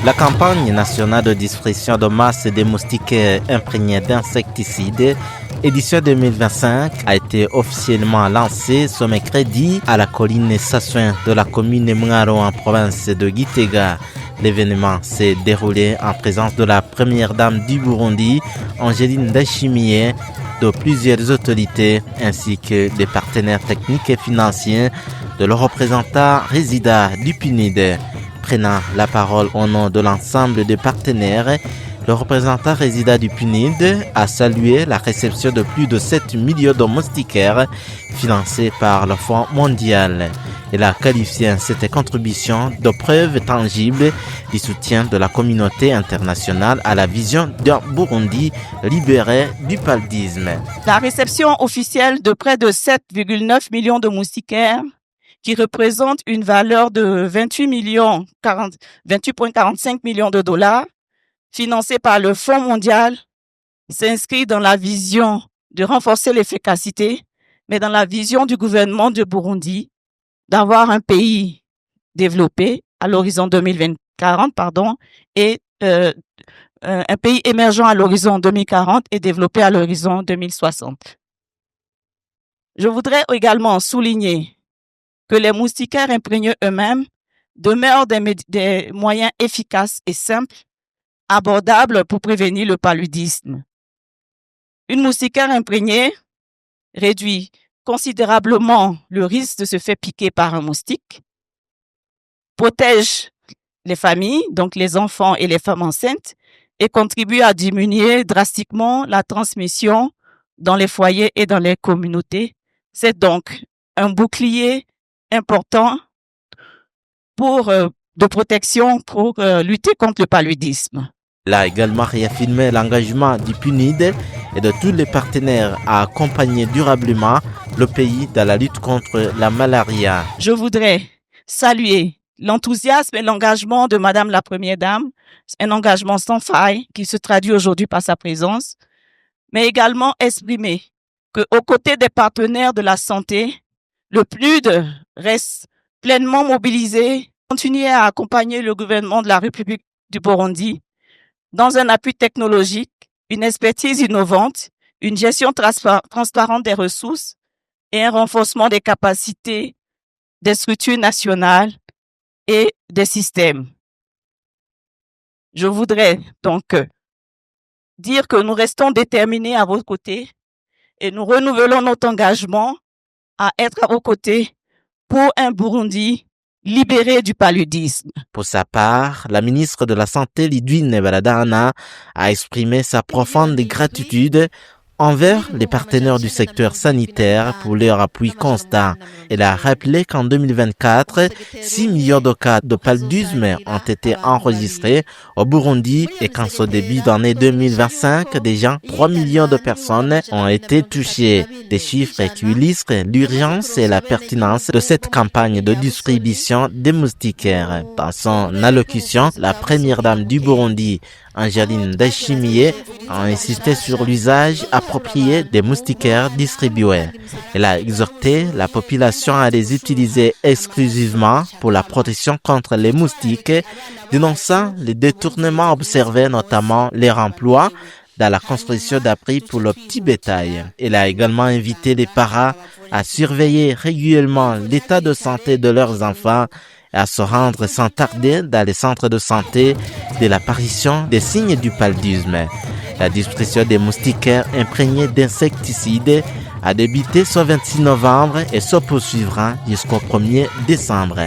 La campagne nationale de distribution de masse des moustiquaires imprégnés d'insecticides, édition 2025, a été officiellement lancée ce mercredi à la colline Sassouin de la commune de Mungaro en province de Gitega. L'événement s'est déroulé en présence de la première dame du Burundi, Angeline Ndayishimiye, de plusieurs autorités ainsi que des partenaires techniques et financiers de leurs représentants résidents du PNUD. Prenant la parole au nom de l'ensemble des partenaires, le représentant résident du PNUD a salué la réception de plus de 7 millions de moustiquaires financés par le Fonds mondial. Il a qualifié cette contribution de preuve tangible du soutien de la communauté internationale à la vision d'un Burundi libéré du paludisme. La réception officielle de près de 7,9 millions de moustiquaires, qui représente une valeur de 28,45 millions de dollars, financée par le Fonds mondial, s'inscrit dans la vision de renforcer l'efficacité, mais dans la vision du gouvernement du Burundi d'avoir un pays développé à l'horizon 2040, et un pays émergent à l'horizon 2040 et développé à l'horizon 2060. Je voudrais également souligner que les moustiquaires imprégnés eux-mêmes demeurent des moyens efficaces et simples, abordables pour prévenir le paludisme. Une moustiquaire imprégnée réduit considérablement le risque de se faire piquer par un moustique, protège les familles, donc les enfants et les femmes enceintes, et contribue à diminuer drastiquement la transmission dans les foyers et dans les communautés. C'est donc un bouclier important de protection pour lutter contre le paludisme. Il a également réaffirmé l'engagement du PNUD et de tous les partenaires à accompagner durablement le pays dans la lutte contre la malaria. Je voudrais saluer l'enthousiasme et l'engagement de Madame la Première Dame, un engagement sans faille qui se traduit aujourd'hui par sa présence, mais également exprimer qu'aux côtés des partenaires de la santé, le PNUD reste pleinement mobilisé, continuer à accompagner le gouvernement de la République du Burundi dans un appui technologique, une expertise innovante, une gestion transparente des ressources et un renforcement des capacités des structures nationales et des systèmes. Je voudrais donc dire que nous restons déterminés à vos côtés et nous renouvelons notre engagement à être à vos côtés pour un Burundi libéré du paludisme. Pour sa part, la ministre de la Santé, Lidwine Baladahana, a exprimé sa profonde gratitude envers les partenaires du secteur sanitaire pour leur appui constant. Elle a rappelé qu'en 2024, 6 millions de cas de paludisme ont été enregistrés au Burundi et qu'en ce début d'année 2025, déjà 3 millions de personnes ont été touchées. Des chiffres qui illustrent l'urgence et la pertinence de cette campagne de distribution des moustiquaires. Dans son allocution, la première dame du Burundi, Angeline Ndayishimiye, a insisté sur l'usage approprié des moustiquaires distribués. Elle a exhorté la population à les utiliser exclusivement pour la protection contre les moustiques, dénonçant les détournements observés, notamment les remplois dans la construction d'abris pour le petit bétail. Elle a également invité les parents à surveiller régulièrement l'état de santé de leurs enfants et à se rendre sans tarder dans les centres de santé de l'apparition des signes du paludisme. La distribution des moustiquaires imprégnés d'insecticides a débuté ce 26 novembre et se poursuivra jusqu'au 1er décembre.